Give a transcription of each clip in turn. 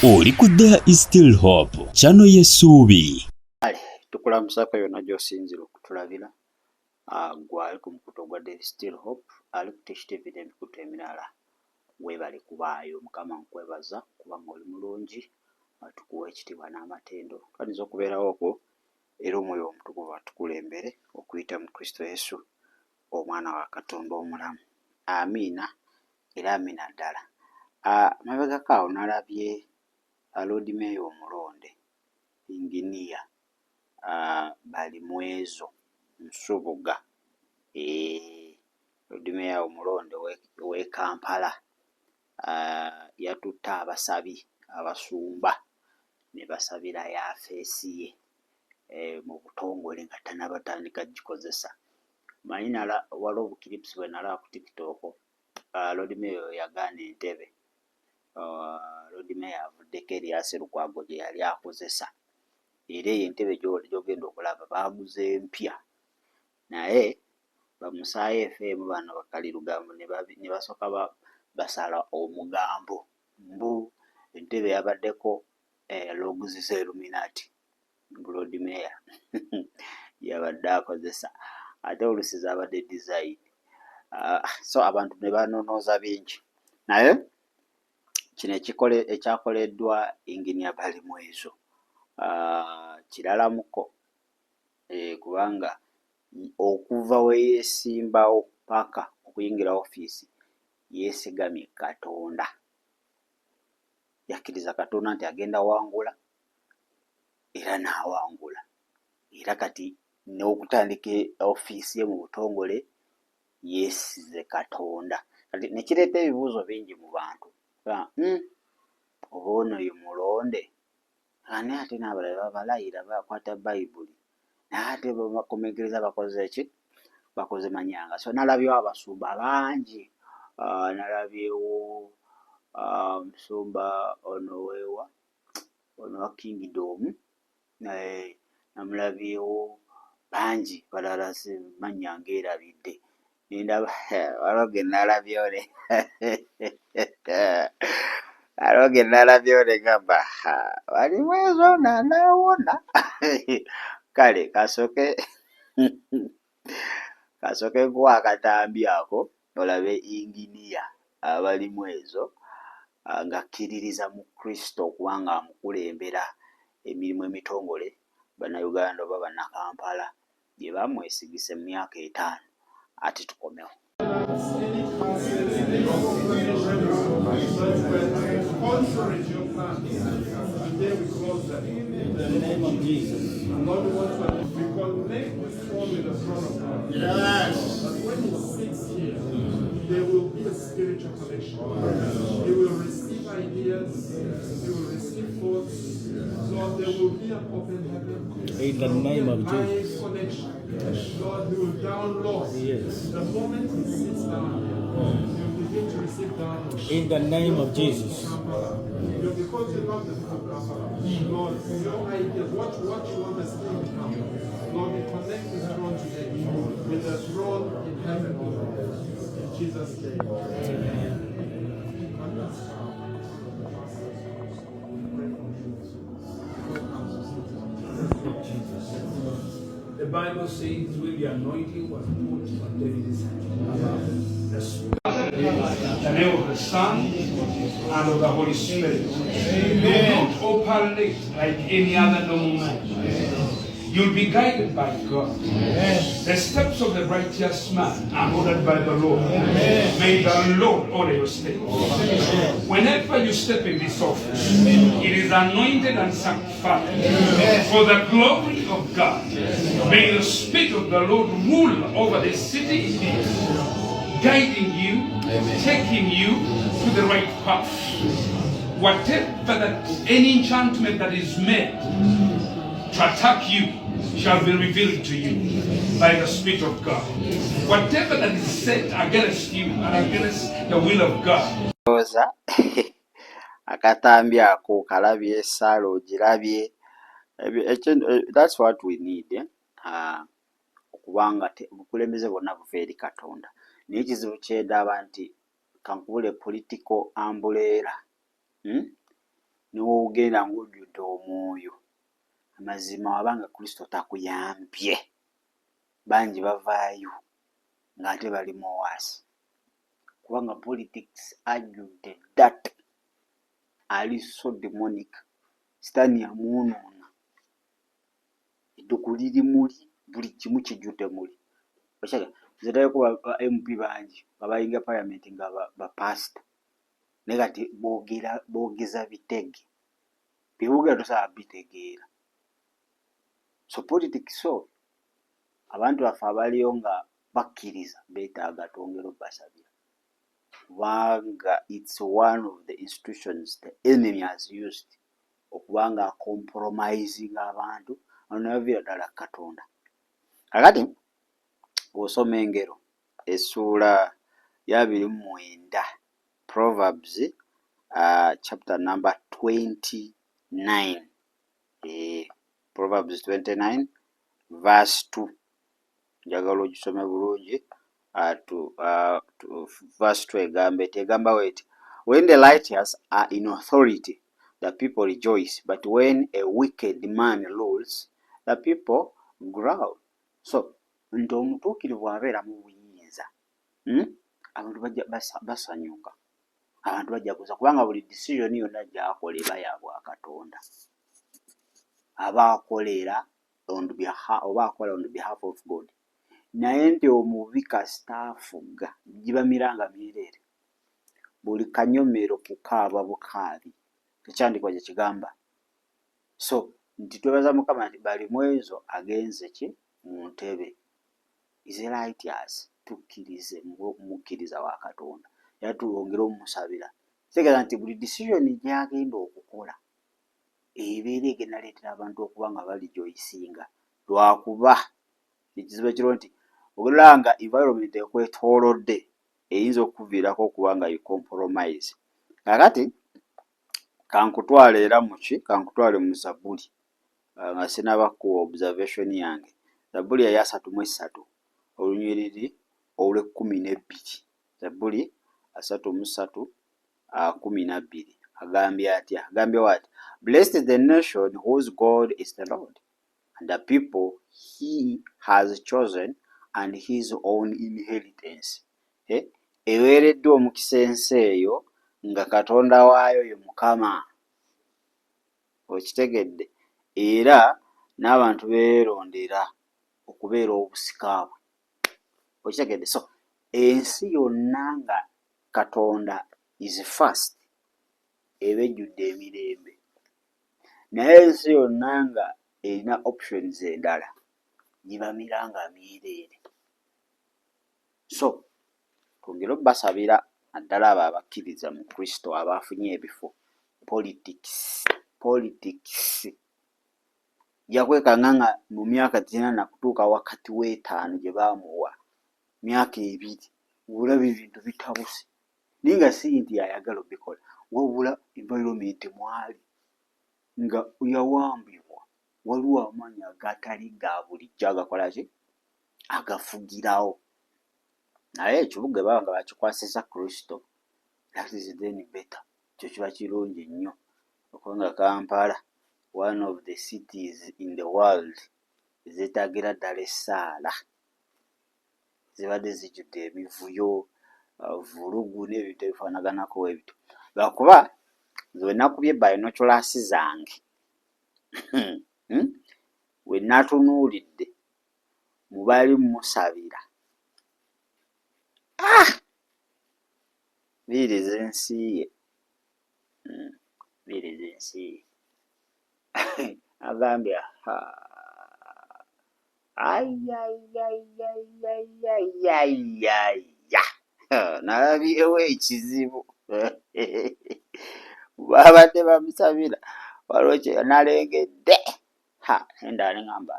Oli ku There is Still Hope, channel y'essuubi. Tukulamusako yonna gy'osinzira okutulabira. Gwali ku mukuto gwa There is Still Hope, ali ku Tish TV n'emikuto emirala. Weebale kubaayo, Mukama nkwebaza kubanga oli mulungi, tukuwa ekitiibwa n'amatendo. Twaniza okubeerawo okwo era omwoyo omutukuvu atukulembere okuyita mu Kristo Yesu, omwana wa Katonda omulamu. Amiina era amiina ddala. Mabegako awo nalabye Lord Mayor omulonde Inginiya bali mwezo Nsubuga. Lord Mayor omulonde we Kampala yatutte abasabi abasumba ne basabira yafeesi ye mu butongole nga tannabatandika gikozesa. Manyi waliwo obukiripusi bwe nalaba ku TikTok. Lord Mayor yagaana entebe. Lord Mayor avuddeko Erias Lukwago gye yali akozesa. Era eyo entebe gy'ogenda okulaba baaguze mpya. Naye bamusaayi FM bano bakalirugamu ne basooka basala omugambo. Mbu entebe yabaddeko logs za Illuminati. Lord Mayor yabadde akozesa. Ate olusi zaabadde design. So abantu ne banonooza bingi. Naye kino ekyakoleddwa Inginiya bali mwezo kiralamuko kubanga okuva we yeesimbawo paka okuyingira ofiisi yeesigamye Katonda. Yakkiriza Katonda nti agenda wangula era n'awangula. Era kati n'okutandika ofiisi ye mu butongole yeesize Katonda. Kati ne kireeta ebibuuzo bingi mu bantu. Oba ono ye mulonde ani ate n'abalala babalayira bakwata Bayibuli naye ate bakomekereza bakoze ki? Bakoze manyanga. So nalabyewo abasumba bangi. Nalabyewo omusumba ono wa Kingdom, namulabyewo bangi balala mannya ngeerabidde. Waliwo ge nalabyewo ne gamba bali mwezo n'anaawona. Kale kasooke nkuwa akatambi ako olabe Inginiya abali mwezo ng'akkiririza mu Kristo kubanga amukulembera emirimu emitongole Bannayuganda oba Bannakampala gye bamwesigise mu myaka 5. Ate tukomewo. Today we close that in the name of Jesus. And Lord, we want to connect with one with the throne of God. Yes. But when he sits here, there will be a spiritual connection. He will receive ideas. He will receive thoughts. Lord, there will be an open heaven. In the name of Jesus. Connection. Lord, he will download. Yes. The moment he sits down, he will begin to receive downloads. In the name of Jesus. Because you love the people of God, Lord, your ideas, what you want us to become. Lord, we connect the throne today with the throne in heaven. In Jesus' name. Amen. The Bible says when the anointing was put on David's head. The name of the Son and of the Holy Spirit. Amen. You don't operate like any other normal man. You'll be guided by God. Amen. The steps of the righteous man are ordered by the Lord. Amen. May the Lord order your steps. Amen. Whenever you step in this office, it is anointed and sanctified. Amen. For the glory of God. May the Spirit of the Lord rule over this city, guiding you, taking you to the right path. Whatever that any enchantment that is made to attack you shall be revealed to you by the Spirit of God. Whatever that is set against you and against the will of God. Akatambi ako kalabye essala ogirabye. That's what we need. Okubanga obukulembeze bwonna buva eri Katonda. Naye ekizibu ky'edaba nti kankubule political umbrella niwoogenda ng'ojjudde omwoyo, amazima wabanga Kristo takuyambye, bangi bavaayo ng'ate bali mu waasi, kubanga politics ajjudde that ali so demonic, sitaani yamwonoona, edduku liri muli, buli kimu kijjudde muli. Nzeetayeko ba MP bangi nga bayinga parliament nga bapasita, naye kati boogeza bitege, byeboogera tosobola bitegeera. So politics abantu baffe abaliyo nga bakkiriza beetaaga twongere obbasabira, kubanga it's one of the institutions the enemy has used okuba nga compromising abantu nabaviira ddala Katonda. Kakati bw'osoma Engero essuula ya 29, Proverbs chapter number 29, Proverbs 29 verse 2, njagala ogisome bulungi. Verse 2 egamba weti, when the righteous are in authority the people rejoice, but when a wicked man rules the people growl. So nti omutuukirivu abeera mu buyinza, abantu basanyuka, abantu bajaguza, kubanga buli decision yonna gy'akola eba ya Bwakatonda, aba akolera on behalf of God. Naye nti omubi kasita afuga giba miranga myereere, buli kanyomero kukaaba bukaabi, ekyandikwa gye kigamba. So nti twebaza Mukama nti bali mu ezo agenze ki mu ntebe, is righteous, tukkirize mukkiriza wa Katonda era tuwongere omusabira, kitegeeza nti buli decision gy'agenda okukola ebeera egenda leetera abantu okuba nga balijoyisinga, lwakuba ekizibu ekiro nti okulaba nga environment ekwetoolodde eyinza okuviirako okuba nga compromise. Kakati kankutwale era muki, kankutwale mu Zabbuli nga sinabakkuwa observation yange. Zabbuli ya 33 olunyiriri olw'12, Zabbuli 33 12 agambye atya? Agambye what? Blessed is the nation whose God is the Lord, and the people he has chosen and his own inheritance. Eweereddwa omukisa ensi eyo nga Katonda waayo ye Mukama. Okitegedde? Era n'abantu beerondera okubeera obusika bwe. Okitegedde? So ensi yonna nga Katonda is first eba ejjudde emirembe, naye ensi yonna nga erina options endala giba miranga myereere. So twongere obbasabira naddala abo abakkiriza mu Kristo abafunye ebifo. Politics yakwekanga nga mu myaka 9 kutuuka wakati w'5 gye baamuwa, myaka 2, olaba ebintu bitabuse, naye nga si nti ayagala obikola, wabula environment mwali nga yawambibwa, waliwo amaanyi agatali ga bulijjo agakola ki, agafugirawo. Naye ekibuga baba nga bakikwasiza Kristo, that is then better, ekyo kiba kirungi nnyo. Okubanga Kampala, one of the cities in the world ezeetagira ddala essaala, zibadde zijjudde emivuyo, vulugu n'ebintu ebifaanaganako ebito. Lwakuba nze nakubye binoculars zange we natunuulidde mu bali musabira, biiriza ensi ye, biiriza ensi ye. Agambye nalabyewo ekizibu babadde bamusabira, waliwo kye nalengedde, endala neŋŋamba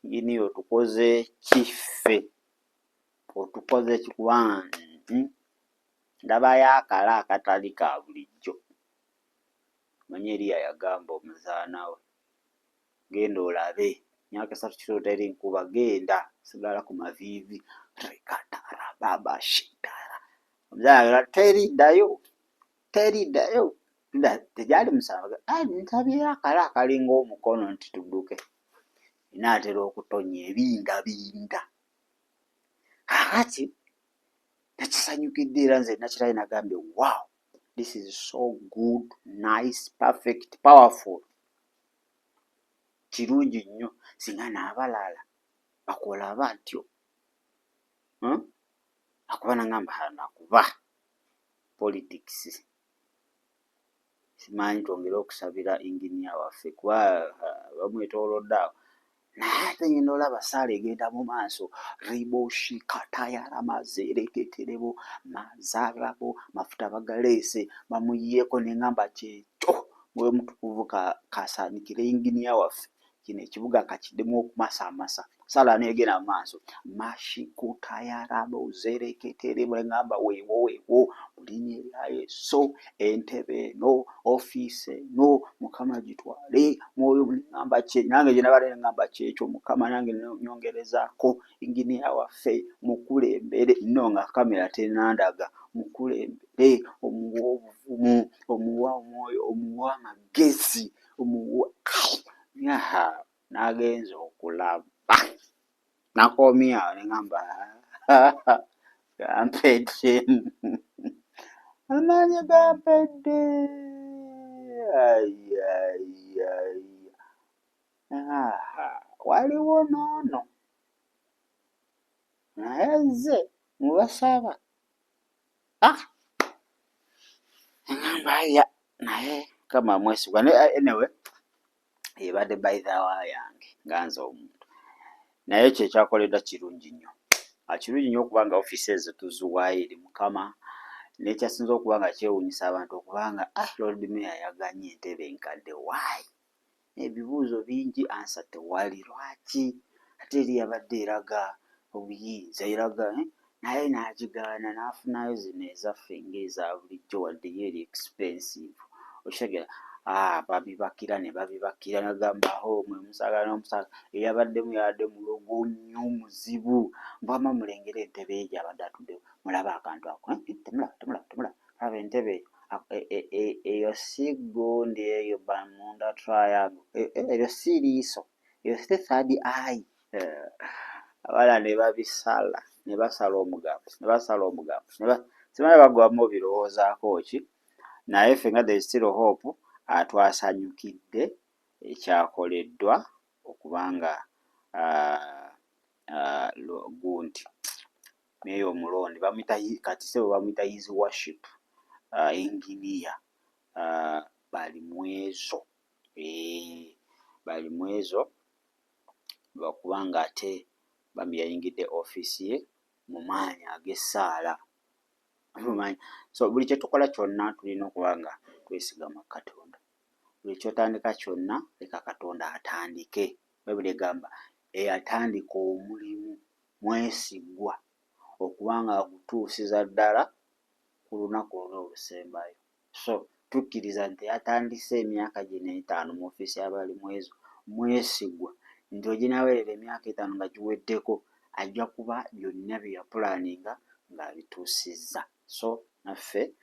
inginiya otukoze kiffe, otukoze kikuba ndabayo akala akatali ka bulijjo. Manye Eriya yagamba omuzaana we, genda olabe, myaka 3 kiro teri nkuba, genda sigala ku maviivi, rekatara baba shitara. Omuzaana teri ddayo, teriddayo tegyali musanvu ntabye akala akalinga omukono nti tudduke inaatera okutonya ebindabinda. Kakati nakisanyukidde era nze nakirayi nagambye wow, this is so good, nice, perfect, powerful. Kirungi nnyo singa n'abalala bakola batyo. Akuba nagamba nakuba politics. Simanyi twongere okusabira inginiya waffe kuba bamwetoolodde awo. Naye ate ngenda olaba saala egenda mu maaso. Riboshi katayara mazereketerebo mazarabo mafuta bagaleese bamuyiyeeko neŋŋamba kyekyo mwoyo mutukuvu kasaanikire inginiya waffe kino ekibuga kakiddemu okumasaamasa. Saala neegenda mu maaso mashikutayarabo zereketerebo neŋŋamba weewo mu linnya erya Yesu entebe eno ofiisi eno Mukama gitwale mwoyo neŋŋamba nange gye nabadde neŋŋamba kyekyo Mukama nange nyongerezaako inginiya waffe mukulembere nno nga kamera tenandaga mukulembere omuwa obuvumu omuwa omwoyo omuwa amagezi omuwa nagenza okulaba nakoomye awo neŋŋamba gampedde amaanyi gampedde waliwo noono naye nze mubasaba neŋŋamba naye Mukama mwesigwa. Anyway ebadde bayithawa yange nga nze omuntu naye ekyo ekyakoleddwa kirungi nnyo. Kirungi nnyo okubanga ofiisi ezo tuziwaayo eri Mukama. Nekyasinza okuba nga kyewuunyisa abantu okubanga Lord Mayor yaganye entebe enkadde waayi ebibuuzo bingi ansa tewali lwaki ate eri yabadde eraga obuyinza eraga naye n'agigaana n'afunayo zino ezaffe ng'eza bulijjo wadde yo eri expensive okitegera babibakira ne babibakira nagambaho mwe musaagala n'omusaagala eyabaddemu yabadde mulogo nnyo muzibu mbwama mulengera entebe ye gy'abadde atuddewo mulaba akantu ako temulaba laba entebe eyo si gundi eyo bamunda triangle eyo si liiso eyo si third eye. Abala ne babisala ne basala omugambo simanyi bagwamu birowoozaako ki naye ffe nga there is still hope twasanyukidde ekyakoleddwa okubanga gundi naye omulonde bamuyita kati se bwe bamuyita his worship inginiya bali mu ezo lwakubanga ate bambi yayingidde ofiisi ye mu maanyi ag'essaala. So buli kye tukola kyonna tulina okuba nga twesigama Katonda. Buli kyotandika kyonna leka Katonda atandike. Bayibuli egamba eyatandika omulimu mwesigwa okubanga agutuusiza ddala ku lunaku luno olusembayo. So tukkiriza nti yatandise emyaka gino 5 mu ofiisi y'abalimu ezo mwesigwa nti oginaweerera emyaka 5 nga giweddeko ajja kuba byonna bye yapulaaninga ng'abituusizza. So naffe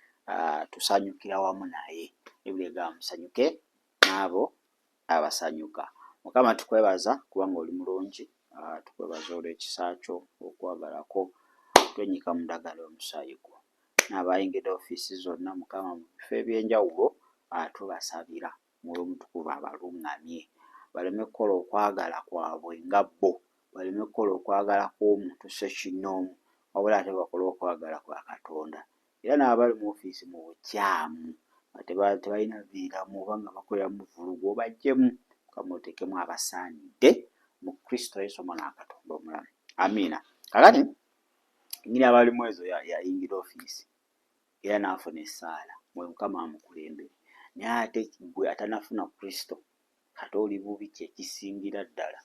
tusanyukira wamu naye. Ebibuli egamba musanyuke n'abo abasanyuka. Mukama tukwebaza kubanga oli mulungi, tukwebaza olw'ekisa kyo okwagalako twenyika mu ddagala omusaayi gwo. N'abayingidde ofiisi zonna Mukama mu bifo eby'enjawulo tubasabira mwoyo omutukuvu abaluŋŋamye baleme kukola okwagala kwabwe nga bo, baleme kukola okwagala kw'omuntu ssekinnoomu wabula ate bakole okwagala kwa Katonda. Era n'abali mu ofiisi mu bukyamu tebalina viiramu oba nga bakolera mu vulugu obaggyemu Mukama oteekemu abasaanidde mu Kristo Yesu Omwana wa Katonda omulamu. Amiina. Kakati ngeri abalimu ezo yayingira ofiisi era n'afuna essaala mwe Mukama amukulembere naye ate gwe atanafuna Kristo kati oli bubi kyekisingira ddala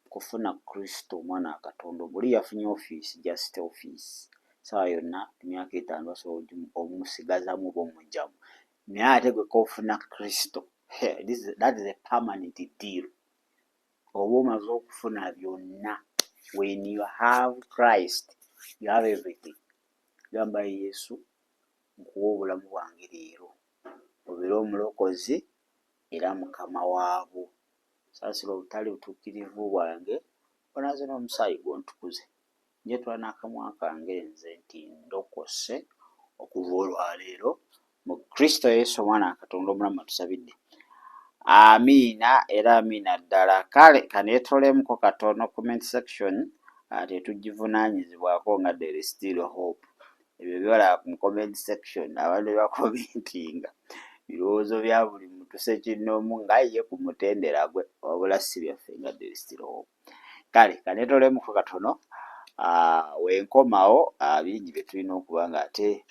kufuna Kristo Omwana wa Katonda. Buli yafunye ofiisi just ofiisi sawa yonna emyaka 5 basobola omusigazamu oba omugyamu naye ate gwe kofuna Kristo that is a permanent deal. Oba omaze okufuna byonna. When you have Christ you have everything. Gamba Yesu nkuwa obulamu bwange leero obeere omulokozi era mukama waabwo. Saasira obutali butuukirivu bwange onaze n'omusaayi gw'ontukuze. Njetula n'akamwa kange nze nti ndokose okuva olwaleero mu Kristo Yesu omwana wa Katonda omulamu atusabidde. Amiina era amiina ddala. Kale kaneetolemuko katono comment section tetugivunaanyizibwako nga there is still hope. Ebyo byolaba mu comment section abantu bakomentinga birowoozo bya buli muntu sekinnoomu nga ye ku mutendera gwe wabula si byaffe nga there is still hope. Kale kaneetolemuko katono wenkomawo bingi bye tulina okuba nga ate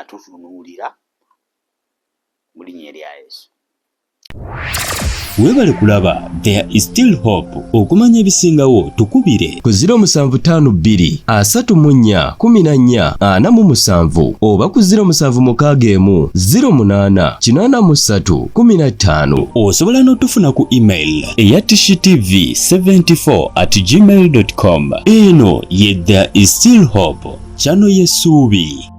tutunuulira mu linnya erya Yesu. Weebale kulaba There is Still Hope. Okumanya ebisingawo tukubire ku 0752 34 14 47 oba ku 0761 08 83 15. Osobola n'otufuna ku email eya tshitv74@gmail.com. Eno ye There is Still Hope, channel y'essuubi.